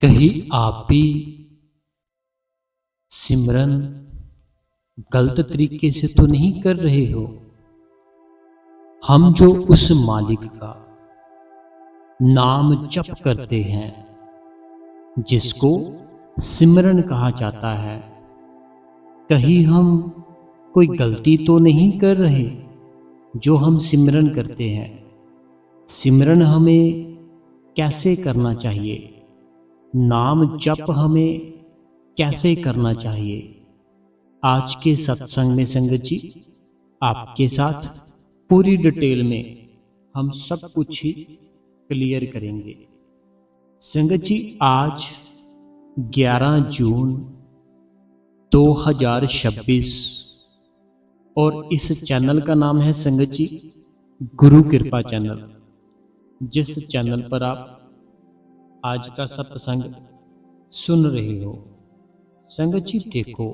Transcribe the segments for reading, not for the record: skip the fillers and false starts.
कहीं आप भी सिमरन गलत तरीके से तो नहीं कर रहे हो। हम जो उस मालिक का नाम जप करते हैं, जिसको सिमरन कहा जाता है, कहीं हम कोई गलती तो नहीं कर रहे जो हम सिमरन करते हैं। सिमरन हमें कैसे करना चाहिए, नाम जप हमें कैसे करना चाहिए, आज के सत्संग में संगत जी आपके साथ पूरी डिटेल में हम सब कुछ ही क्लियर करेंगे। संगत जी आज 11 जून 2026 और इस चैनल का नाम है संगत जी गुरु कृपा चैनल, जिस चैनल पर आप आज का सत्संग सुन रहे हो। संगत जी देखो,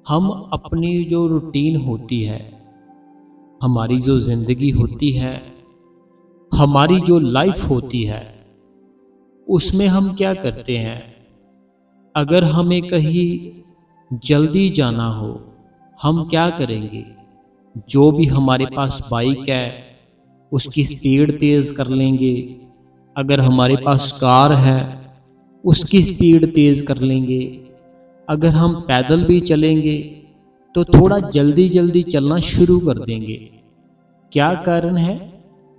हम अपनी जो रूटीन होती है, हमारी जो जिंदगी होती है, हमारी जो लाइफ होती है, उसमें हम क्या करते हैं। अगर हमें कहीं जल्दी जाना हो, हम क्या करेंगे, जो भी हमारे पास बाइक है उसकी स्पीड तेज कर लेंगे। अगर हमारे पास कार है उसकी स्पीड तेज कर लेंगे। अगर हम पैदल भी चलेंगे तो थोड़ा जल्दी जल्दी चलना शुरू कर देंगे। क्या कारण है?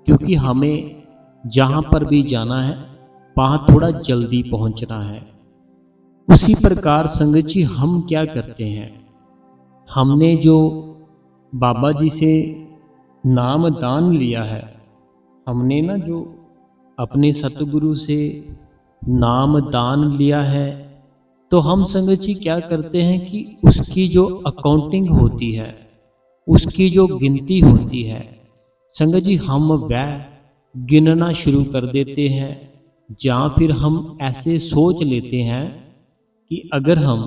क्योंकि हमें जहाँ पर भी जाना है वहाँ थोड़ा जल्दी पहुँचना है। उसी प्रकार संगत जी हम क्या करते हैं, हमने जो बाबा जी से नाम दान लिया है, हमने ना जो अपने सतगुरु से नाम दान लिया है, तो हम संगत जी क्या करते हैं कि उसकी जो अकाउंटिंग होती है, उसकी जो गिनती होती है, संगत जी हम वह गिनना शुरू कर देते हैं। या फिर हम ऐसे सोच लेते हैं कि अगर हम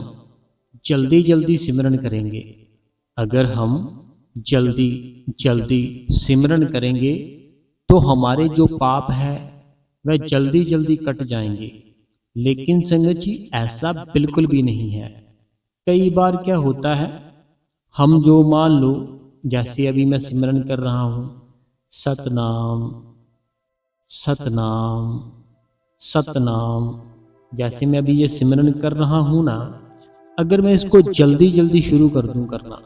जल्दी जल्दी सिमरन करेंगे, अगर हम जल्दी जल्दी सिमरन करेंगे तो हमारे जो पाप है वह जल्दी जल्दी कट जाएंगे। लेकिन संगत जी ऐसा बिल्कुल भी नहीं है। कई बार क्या होता है, हम जो मान लो जैसे अभी मैं सिमरन कर रहा हूँ, सतनाम सतनाम सतनाम, जैसे मैं अभी ये सिमरन कर रहा हूँ ना, अगर मैं इसको जल्दी जल्दी शुरू कर दूं करना,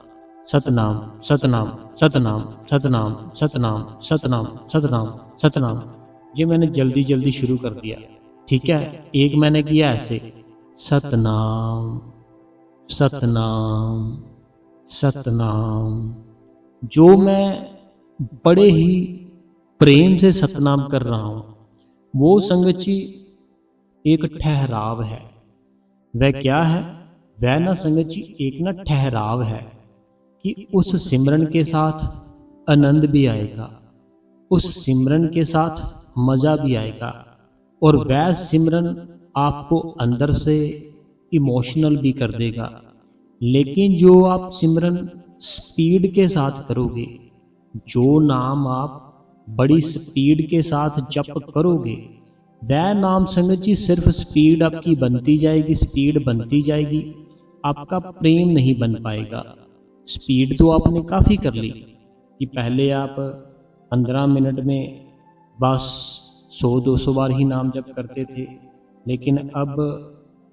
सतनाम सतनाम सतनाम सतनाम सतनाम सतनाम सतनाम सतनाम, ये मैंने जल्दी जल्दी शुरू कर दिया, ठीक है। एक मैंने किया ऐसे सतनाम सतनाम सतनाम, जो मैं बड़े ही प्रेम से सतनाम कर रहा हूं, वो संगत जी एक ठहराव है। वह क्या है? वह ना संगत जी एक ना ठहराव है कि उस सिमरन के साथ आनंद भी आएगा, उस सिमरन के साथ मजा भी आएगा, और वह सिमरन आपको अंदर से इमोशनल भी कर देगा। लेकिन जो आप सिमरन स्पीड के साथ करोगे, जो नाम आप बड़ी स्पीड के साथ जप करोगे, वह नाम संगत जी सिर्फ स्पीड आपकी बनती जाएगी, स्पीड बनती जाएगी, आपका प्रेम नहीं बन पाएगा। स्पीड तो आपने काफ़ी कर ली कि पहले आप 15 मिनट में बस 100-200 बार ही नाम जप करते थे, लेकिन अब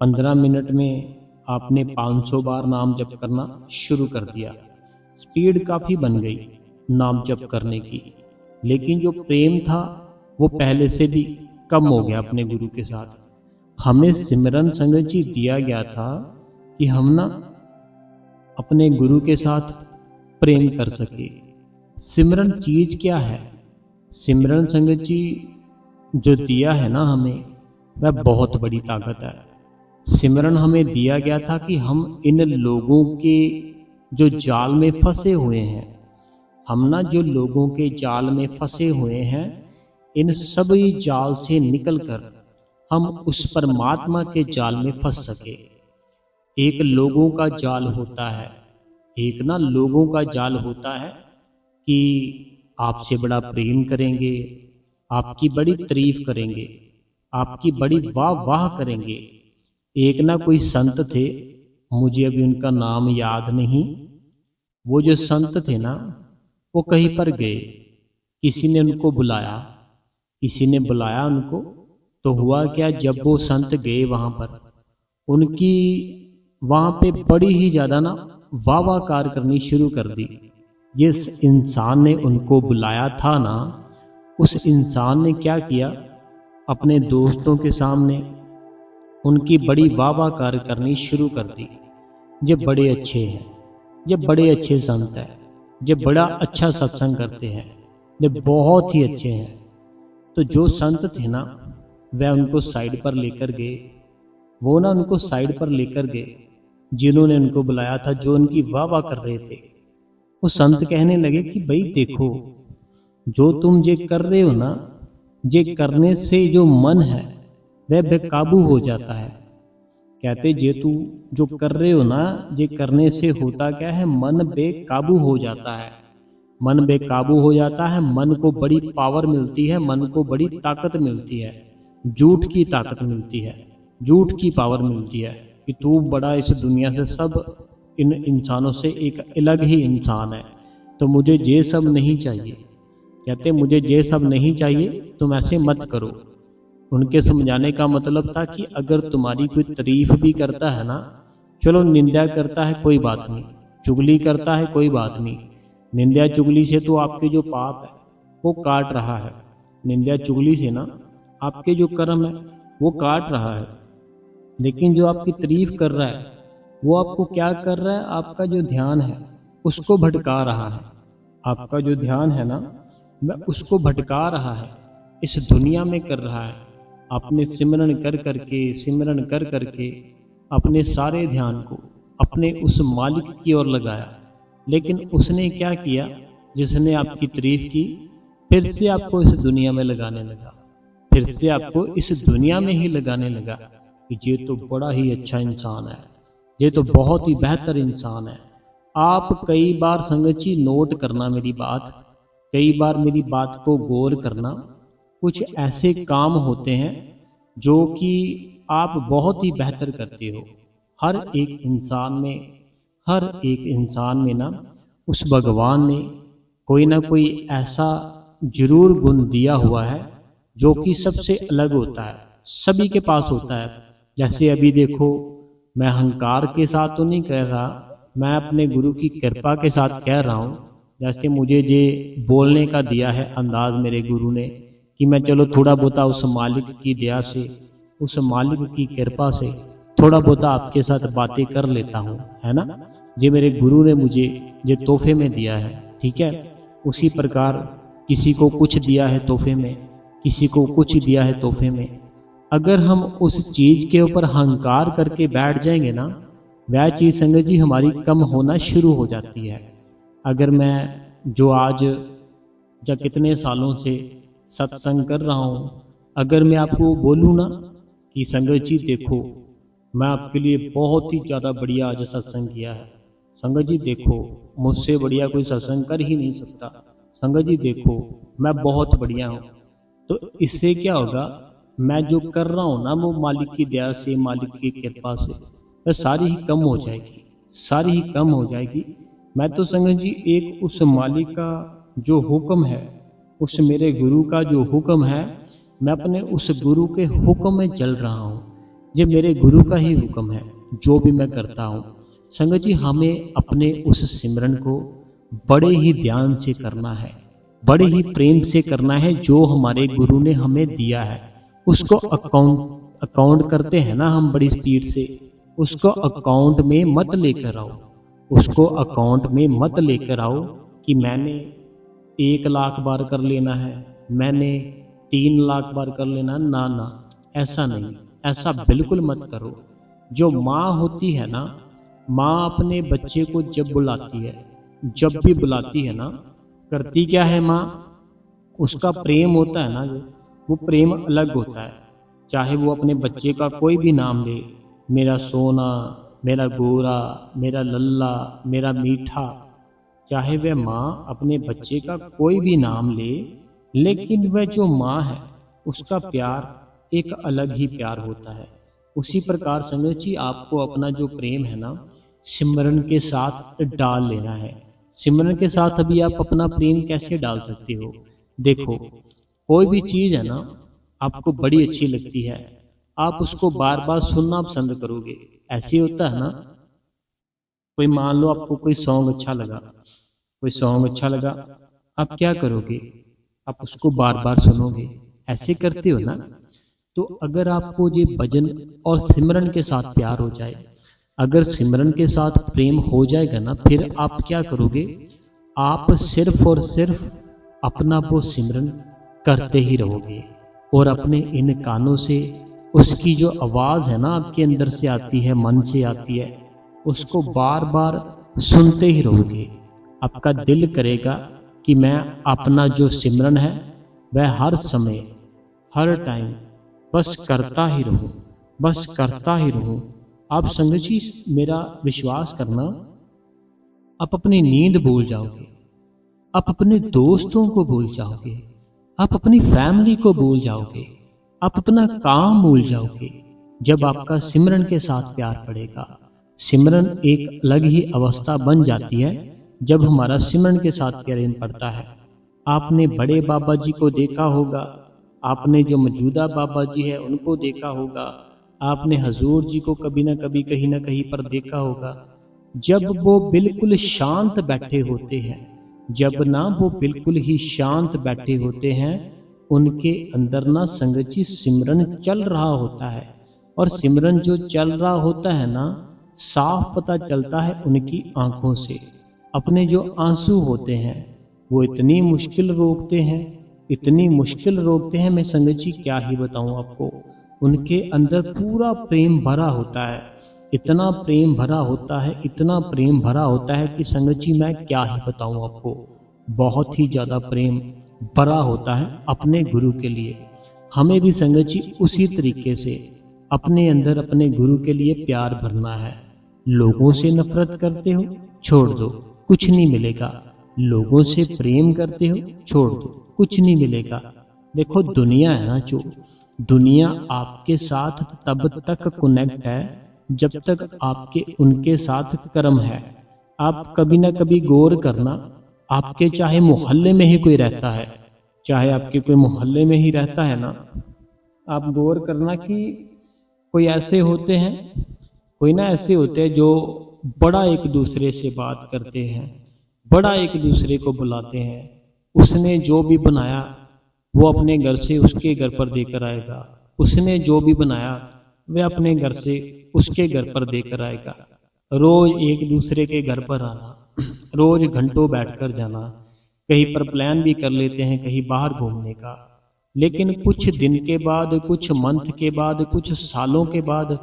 15 मिनट में आपने 500 बार नाम जप करना शुरू कर दिया। स्पीड काफ़ी बन गई नाम जप करने की, लेकिन जो प्रेम था वो पहले से भी कम हो गया अपने गुरु के साथ। हमें सिमरन संगत जी दिया गया था कि हम ना अपने गुरु के साथ प्रेम कर सके। सिमरन चीज क्या है? सिमरन संगत जी जो दिया है ना हमें, वह बहुत बड़ी ताकत है। सिमरन हमें दिया गया था कि हम इन लोगों के जो जाल में फंसे हुए हैं, हम ना जो लोगों के जाल में फंसे हुए हैं, इन सभी जाल से निकलकर हम उस परमात्मा के जाल में फंस सके। एक लोगों का जाल होता है, एक ना लोगों का जाल होता है कि आपसे बड़ा प्रेम करेंगे, आपकी बड़ी तारीफ करेंगे, आपकी बड़ी वाह वाह करेंगे। एक ना कोई संत थे, मुझे अभी उनका नाम याद नहीं। वो जो संत थे ना, वो कहीं पर गए, किसी ने उनको बुलाया, किसी ने बुलाया उनको। तो हुआ क्या, जब वो संत गए वहां पर, उनकी वहां पे बड़ी ही ज्यादा ना वाहवाकार करनी शुरू कर दी। जिस इंसान ने उनको बुलाया था ना, उस इंसान ने क्या किया, अपने दोस्तों के सामने उनकी बड़ी वाहवाकार करनी शुरू कर दी। ये बड़े अच्छे हैं, ये बड़े अच्छे संत हैं, ये बड़ा अच्छा सत्संग करते हैं, ये बहुत ही अच्छे हैं। तो जो संत थे ना, वह उनको साइड पर लेकर गए। वो ना उनको साइड पर लेकर गए, जिन्होंने उनको बुलाया था, जो उनकी वाह वाह कर रहे थे। वो संत कहने लगे कि भाई देखो, जो तुम ये कर रहे हो ना, ये करने से जो मन है वह बेकाबू हो जाता है। कहते ये तू जो कर रहे हो ना, ये करने से होता क्या है, मन बेकाबू हो जाता है। मन बेकाबू हो जाता है, मन को बड़ी पावर मिलती है, मन को बड़ी ताकत मिलती है, झूठ की ताकत मिलती है, झूठ की पावर मिलती है कि तू बड़ा इस दुनिया से, सब इन इंसानों से एक अलग ही इंसान है। तो मुझे ये सब नहीं चाहिए। कहते मुझे ये सब नहीं चाहिए, तुम ऐसे मत करो। उनके समझाने का मतलब था कि अगर तुम्हारी कोई तारीफ भी करता है ना, चलो निंदा करता है कोई बात नहीं, चुगली करता है कोई बात नहीं। निंदा चुगली से तो आपके जो पाप है वो काट रहा है। निंदा चुगली से ना आपके जो कर्म है वो काट रहा है। लेकिन जो आपकी तारीफ कर रहा है, वो आपको क्या कर रहा है, आपका जो ध्यान है उसको भटका रहा है। आपका जो ध्यान है ना, वह उसको भटका रहा है, इस दुनिया में कर रहा है। अपने सिमरन कर करके, सिमरन कर करके अपने सारे ध्यान को अपने उस मालिक की ओर लगाया। लेकिन उसने क्या किया, जिसने आपकी तारीफ की, फिर से आपको इस दुनिया में लगाने लगा, फिर से आपको इस दुनिया में ही लगाने लगा कि ये तो बड़ा ही अच्छा इंसान है, ये तो बहुत ही बेहतर इंसान है। आप कई बार संगत जी नोट करना मेरी बात, कई बार मेरी बात को गौर करना। कुछ ऐसे काम होते हैं जो कि आप बहुत ही बेहतर करते हो। हर एक इंसान में, हर एक इंसान में ना उस भगवान ने कोई ना कोई ऐसा जरूर गुण दिया हुआ है जो कि सबसे अलग होता है, सभी के पास होता है। जैसे अभी देखो, मैं अहंकार के साथ तो नहीं कह रहा, मैं अपने गुरु की कृपा के साथ कह रहा हूँ। जैसे मुझे ये बोलने का दिया है अंदाज मेरे गुरु ने, कि मैं चलो थोड़ा बहुता उस मालिक की दया से, उस मालिक की कृपा से थोड़ा बहुता आपके साथ बातें कर लेता हूँ, है ना। ये मेरे गुरु ने मुझे ये तोहफे में दिया है, ठीक है। उसी प्रकार किसी को कुछ दिया है तोहफे में, किसी को कुछ दिया है तोहफे में। अगर हम उस चीज़ के ऊपर अहंकार करके बैठ जाएंगे ना, वह चीज़ संगत जी हमारी कम होना शुरू हो जाती है। अगर मैं जो आज या कितने सालों से सत्संग कर रहा हूँ, अगर मैं आपको बोलूँ ना कि संगत जी देखो, मैं आपके लिए बहुत ही ज़्यादा बढ़िया आज सत्संग किया है, संगत जी देखो मुझसे बढ़िया कोई सत्संग कर ही नहीं सकता, संगत जी देखो मैं बहुत बढ़िया हूँ, तो इससे क्या होगा, मैं जो कर रहा हूँ ना वो मालिक की दया से, मालिक की कृपा से वह सारी ही कम हो जाएगी, सारी ही कम हो जाएगी। मैं तो संगत जी एक उस मालिक का जो हुक्म है, उस मेरे गुरु का जो हुक्म है, मैं अपने उस गुरु के हुक्म में चल रहा हूँ। ये मेरे गुरु का ही हुक्म है जो भी मैं करता हूँ। संगत जी हमें अपने उस सिमरन को बड़े ही ध्यान से करना है, बड़े ही प्रेम से करना है। जो हमारे गुरु ने हमें दिया है उसको अकाउंट करते हैं ना हम बड़ी स्पीड से, उसको अकाउंट में मत लेकर आओ, उसको अकाउंट में मत लेकर आओ कि मैंने 1 लाख बार कर लेना है, मैंने 3 लाख बार कर लेना, ना ना, ऐसा नहीं, ऐसा बिल्कुल मत करो। जो माँ होती है ना, माँ अपने बच्चे को जब बुलाती है, जब भी बुलाती है ना, करती क्या है माँ, उसका प्रेम होता है ना, वो प्रेम अलग होता है। चाहे वो अपने बच्चे का कोई भी नाम ले, मेरा सोना, मेरा गोरा, मेरा लल्ला, मेरा मीठा, चाहे वह माँ अपने बच्चे का कोई भी नाम ले, लेकिन वह जो माँ है उसका प्यार एक अलग ही प्यार होता है। उसी प्रकार संगत जी आपको अपना जो प्रेम है ना सिमरन के साथ डाल लेना है। सिमरन के साथ अभी आप अपना प्रेम कैसे डाल सकते हो? देखो, कोई भी चीज़ है ना आपको बड़ी अच्छी लगती है, आप उसको बार बार सुनना पसंद करोगे। ऐसे होता है ना, कोई मान लो आपको कोई सॉन्ग अच्छा लगा, कोई सॉन्ग अच्छा लगा, आप क्या करोगे? आप उसको बार बार सुनोगे, ऐसे करते हो ना। तो अगर आपको ये भजन और सिमरन के साथ प्यार हो जाए, अगर सिमरन के साथ प्रेम हो जाएगा ना, फिर आप क्या करोगे? आप सिर्फ और सिर्फ अपना वो सिमरन करते ही रहोगे और अपने इन कानों से उसकी जो आवाज़ है ना आपके अंदर से आती है, मन से आती है, उसको बार बार सुनते ही रहोगे। आपका दिल करेगा कि मैं अपना जो सिमरन है वह हर समय, हर टाइम बस करता ही रहूं, बस करता ही रहूं। आप संगत जी मेरा विश्वास करना, आप अपनी नींद भूल जाओगे, आप अपने दोस्तों को भूल जाओगे, आप अपनी फैमिली को भूल जाओगे, आप अपना काम भूल जाओगे जब आपका सिमरन के साथ प्यार पड़ेगा। सिमरन एक अलग ही अवस्था बन जाती है जब हमारा सिमरन के साथ प्रेम पड़ता है। आपने बड़े बाबा जी को देखा होगा, आपने जो मौजूदा बाबा जी है उनको देखा होगा, आपने हजूर जी को कभी ना कभी कहीं ना कहीं पर देखा होगा। जब वो बिल्कुल शांत बैठे होते हैं, जब ना वो बिल्कुल ही शांत बैठे होते हैं, उनके अंदर ना संगत जी सिमरन चल रहा होता है। और सिमरन जो चल रहा होता है ना, साफ पता चलता है उनकी आंखों से। अपने जो आंसू होते हैं वो इतनी मुश्किल रोकते हैं, इतनी मुश्किल रोकते हैं, मैं संगत जी क्या ही बताऊं आपको। उनके अंदर पूरा प्रेम भरा होता है, इतना प्रेम भरा होता है, इतना प्रेम भरा होता है कि संगत जी मैं क्या ही बताऊं आपको। बहुत ही ज़्यादा प्रेम भरा होता है अपने गुरु के लिए। हमें भी संगत जी उसी तरीके से अपने अंदर अपने गुरु के लिए प्यार भरना है। लोगों से नफरत करते हो, छोड़ दो, कुछ नहीं मिलेगा। लोगों से प्रेम करते हो, छोड़ दो, कुछ नहीं मिलेगा। देखो दुनिया है ना, जो दुनिया आपके साथ तब तक कनेक्ट है जब तक आपके उनके साथ कर्म है। आप कभी ना कभी गौर करना, आपके चाहे मोहल्ले में ही कोई रहता है, चाहे आपके कोई मोहल्ले में ही रहता है ना, आप गौर करना कि कोई ऐसे होते हैं, कोई ना ऐसे होते हैं जो बड़ा एक दूसरे से बात करते हैं, बड़ा एक दूसरे को बुलाते हैं। उसने जो भी बनाया वो अपने घर से उसके घर पर देकर आएगा, उसने जो भी बनाया वह अपने घर से उसके घर पर देकर आएगा। रोज एक दूसरे के घर पर आना, रोज घंटों बैठकर जाना, कहीं पर प्लान भी कर लेते हैं कहीं बाहर घूमने का। लेकिन कुछ दिन के बाद, कुछ मंथ के बाद, कुछ सालों के बाद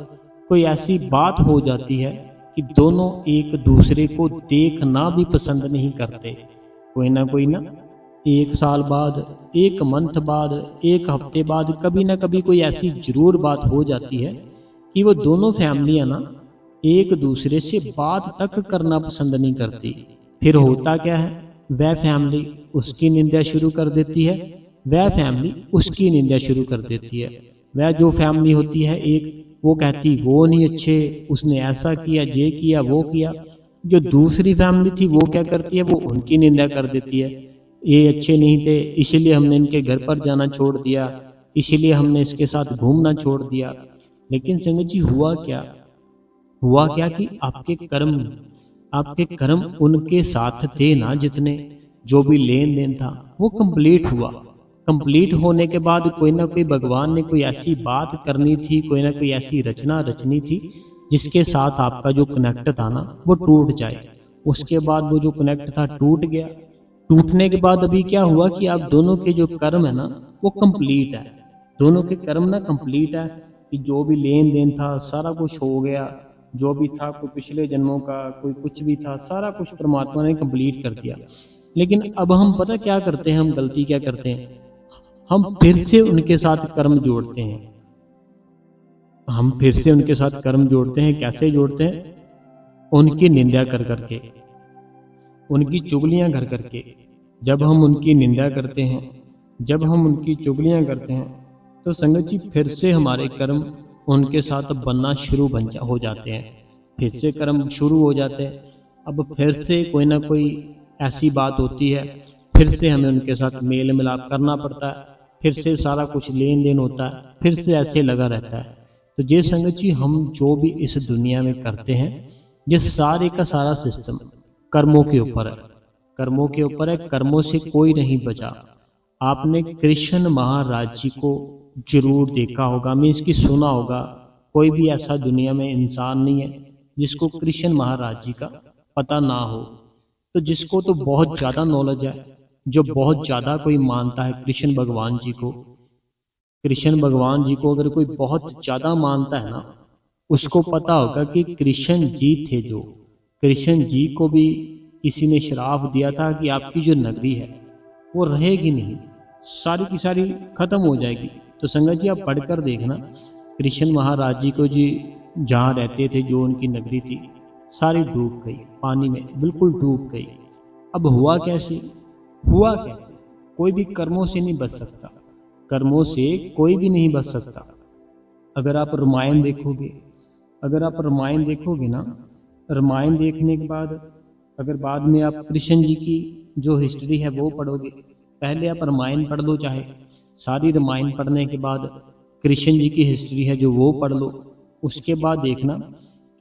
कोई ऐसी बात हो जाती है कि दोनों एक दूसरे को देखना भी पसंद नहीं करते। कोई ना एक साल बाद, एक मंथ बाद, एक हफ्ते बाद कभी ना कभी कोई ऐसी जरूर बात हो जाती है कि वो दोनों फैमिलियां ना एक दूसरे से बात तक करना पसंद नहीं करती। फिर होता क्या है, वह फैमिली उसकी निंदा शुरू कर देती है, वह फैमिली उसकी निंदा शुरू कर देती है। वह जो फैमिली होती है एक, वो कहती वो नहीं अच्छे, उसने ऐसा किया, ये किया, वो किया। जो दूसरी फैमिली थी वो क्या करती है, वो उनकी निंदा कर देती है। ये अच्छे नहीं थे, इसीलिए हमने इनके घर पर जाना छोड़ दिया, इसीलिए हमने इसके साथ घूमना छोड़ दिया। लेकिन संगत जी हुआ क्या, हुआ क्या कि आपके कर्म उनके साथ थे ना, जितने जो भी लेन देन था वो कंप्लीट हुआ। कंप्लीट होने के बाद कोई ना कोई भगवान ने कोई ऐसी बात करनी थी, कोई ना कोई ऐसी रचना रचनी थी जिसके साथ आपका जो कनेक्ट था ना वो टूट जाए। उसके बाद वो जो कनेक्ट था टूट गया। टूटने के बाद अभी क्या हुआ कि आप दोनों के जो कर्म है ना वो कंप्लीट है, दोनों के कर्म ना कंप्लीट है कि जो भी लेन देन था सारा कुछ हो गया, जो भी था कोई पिछले जन्मों का, कोई कुछ भी था, सारा कुछ परमात्मा ने कंप्लीट कर दिया। लेकिन अब हम पता क्या करते हैं, हम गलती क्या करते हैं, हम फिर से उनके साथ कर्म जोड़ते हैं। हम फिर से उनके साथ कर्म जोड़ते हैं। कैसे जोड़ते हैं? उनकी निंदा कर करके, उनकी चुगलियां कर करके। जब हम उनकी निंदा करते हैं, जब हम उनकी चुगलियां करते हैं, तो संगत जी फिर से हमारे कर्म उनके साथ बनना शुरू हो जाते हैं, फिर से कर्म शुरू हो जाते हैं। अब फिर से कोई ना कोई ऐसी बात होती है, फिर से हमें उनके साथ मेल मिलाप करना पड़ता है, फिर से सारा कुछ लेन देन होता है, फिर से ऐसे लगा रहता है। तो ये संगत जी हम जो भी इस दुनिया में करते हैं, ये सारे का सारा सिस्टम कर्मों के ऊपर है, कर्मों के ऊपर है। कर्मों से कोई नहीं बचा। आपने कृष्ण महाराज जी को जरूर देखा होगा, मीन्स की सुना होगा। कोई भी ऐसा दुनिया में इंसान नहीं है जिसको कृष्ण महाराज जी का पता ना हो। तो जिसको तो बहुत ज्यादा नॉलेज है, जो बहुत ज्यादा कोई मानता है कृष्ण भगवान जी को, कृष्ण भगवान जी को अगर कोई बहुत ज्यादा मानता है ना, उसको पता होगा कि कृष्ण जी थे, जो कृष्ण जी को भी किसी ने श्राप दिया था कि आपकी जो नगरी है वो रहेगी नहीं, सारी की सारी खत्म हो जाएगी। तो संगत जी आप पढ़कर देखना, कृष्ण महाराज जी को जी जहाँ रहते थे, जो उनकी नगरी थी, सारी डूब गई, पानी में बिल्कुल डूब गई। अब हुआ कैसे? हुआ कैसे? कोई भी कर्मों से नहीं बच सकता, कर्मों से कोई भी नहीं बच सकता। अगर आप रामायण देखोगे, अगर आप रामायण देखोगे ना, रामायण देखने के बाद अगर बाद में आप कृष्ण जी की जो हिस्ट्री है वो पढ़ोगे, पहले आप रामायण पढ़ लो, चाहे सारी रामायण पढ़ने के बाद कृष्ण जी की हिस्ट्री है जो वो पढ़ लो। उसके बाद देखना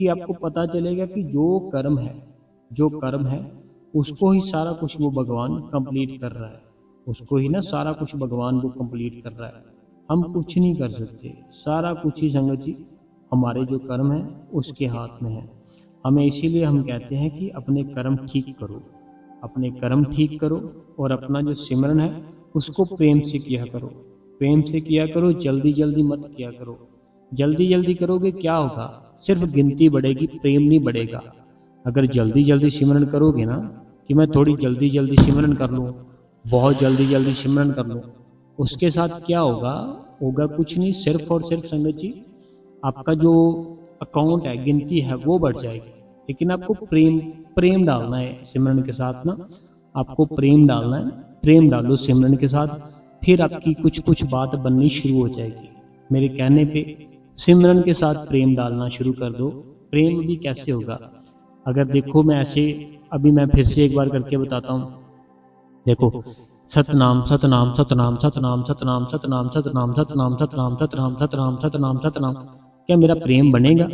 कि आपको पता चलेगा कि जो कर्म है, जो कर्म है उसको ही सारा कुछ वो भगवान कंप्लीट कर रहा है, उसको ही ना सारा कुछ भगवान वो कंप्लीट कर रहा है। हम कुछ नहीं कर सकते, सारा कुछ ही संगत जी हमारे जो कर्म है उसके हाथ में है। हमें इसीलिए हम कहते हैं कि अपने कर्म ठीक करो, अपने कर्म ठीक करो और अपना जो सिमरन है उसको प्रेम से किया करो, प्रेम से किया करो, जल्दी जल्दी मत किया करो। जल्दी जल्दी करोगे क्या होगा? सिर्फ गिनती बढ़ेगी, प्रेम नहीं बढ़ेगा। अगर जल्दी जल्दी सिमरन करोगे ना, कि मैं थोड़ी जल्दी जल्दी सिमरन कर लूँ, बहुत जल्दी जल्दी सिमरन कर लूँ, उसके साथ क्या होगा? होगा कुछ नहीं, सिर्फ और सिर्फ संगत जी आपका जो अकाउंट है, गिनती है, वो बढ़ जाएगी। लेकिन आपको प्रेम प्रेम डालना है सिमरन के साथ ना, आपको प्रेम डालना है, प्रेम डालो सिमरन के साथ, फिर आपकी कुछ कुछ बात बननी शुरू हो जाएगी। मेरे कहने पे सिमरन के साथ प्रेम डालना शुरू कर दो। प्रेम भी कैसे होगा? अगर देखो मैं ऐसे, अभी मैं फिर से एक बार करके बताता हूँ। देखो, सतनाम सतनाम सतनाम सतनाम सतनाम सतनाम सतनाम सतनाम सतनाम सतनाम सतनाम सतनाम सतनाम, क्या मेरा प्रेम बनेगा?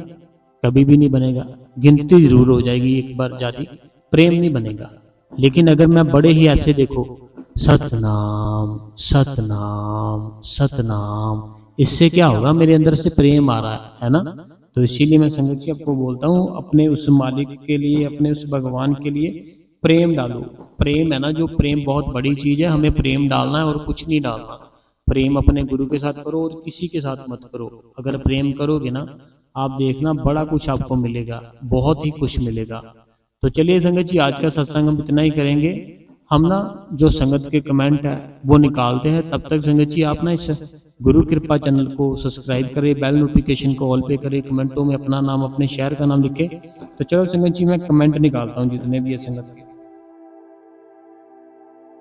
कभी भी नहीं बनेगा। गिनती जरूर हो जाएगी एक बार ज्यादा, प्रेम नहीं बनेगा। लेकिन अगर मैं बड़े ही ऐसे देखो, सतनाम सतनाम सतनाम, इससे क्या होगा? मेरे अंदर से प्रेम आ रहा है ना। तो इसीलिए मैं संगत जी आपको बोलता हूँ, अपने उस मालिक के लिए, अपने उस भगवान के लिए प्रेम डालो। प्रेम है ना, जो प्रेम बहुत बड़ी चीज है, हमें प्रेम डालना है और कुछ नहीं डालना। प्रेम अपने गुरु के साथ करो और किसी के साथ मत करो। अगर प्रेम करोगे ना, आप देखना बड़ा कुछ आपको मिलेगा, बहुत ही कुछ मिलेगा। तो चलिए संगत जी आज का सत्संग हम इतना ही करेंगे। हम ना जो संगत के कमेंट है वो निकालते हैं। तब तक संगत जी आप ना इस गुरु कृपा चैनल को सब्सक्राइब करें, बेल नोटिफिकेशन को ऑल पे करें, कमेंटों में अपना नाम, अपने शहर का नाम लिखे। तो चलो संगत जी मैं कमेंट निकालता हूँ जितने भी है संगत के।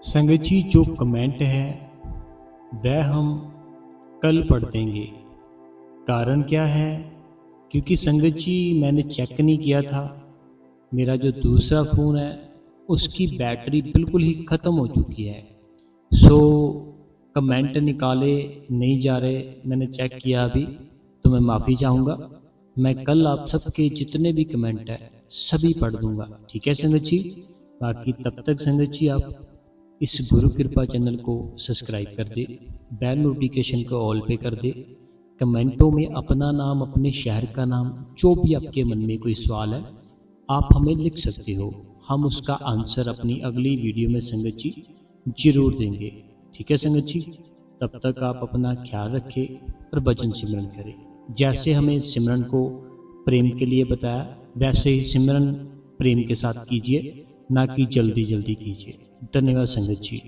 संगत जी जो कमेंट है वह हम कल पढ़ देंगे। कारण क्या है? क्योंकि संगत जी मैंने चेक नहीं किया था, मेरा जो दूसरा फ़ोन है उसकी बैटरी बिल्कुल ही ख़त्म हो चुकी है। सो कमेंट निकाले नहीं जा रहे, मैंने चेक किया अभी, तो मैं माफ़ी चाहूँगा। मैं कल आप सबके जितने भी कमेंट है सभी पढ़ दूँगा, ठीक है संगत जी। बाकी तब तक संगत जी आप इस गुरु कृपा चैनल को सब्सक्राइब कर दे, बेल नोटिफिकेशन को ऑल पे कर दे, कमेंटों में अपना नाम, अपने शहर का नाम, जो भी आपके मन में कोई सवाल है आप हमें लिख सकते हो। हम उसका आंसर अपनी अगली वीडियो में संगत जी जरूर देंगे, ठीक है संगत जी। तब तक आप अपना ख्याल रखें और भजन सिमरन करें। जैसे हमें सिमरन को प्रेम के लिए बताया, वैसे ही सिमरन प्रेम के साथ कीजिए, ना कि जल्दी जल्दी कीजिए। धन्यवाद संगत जी।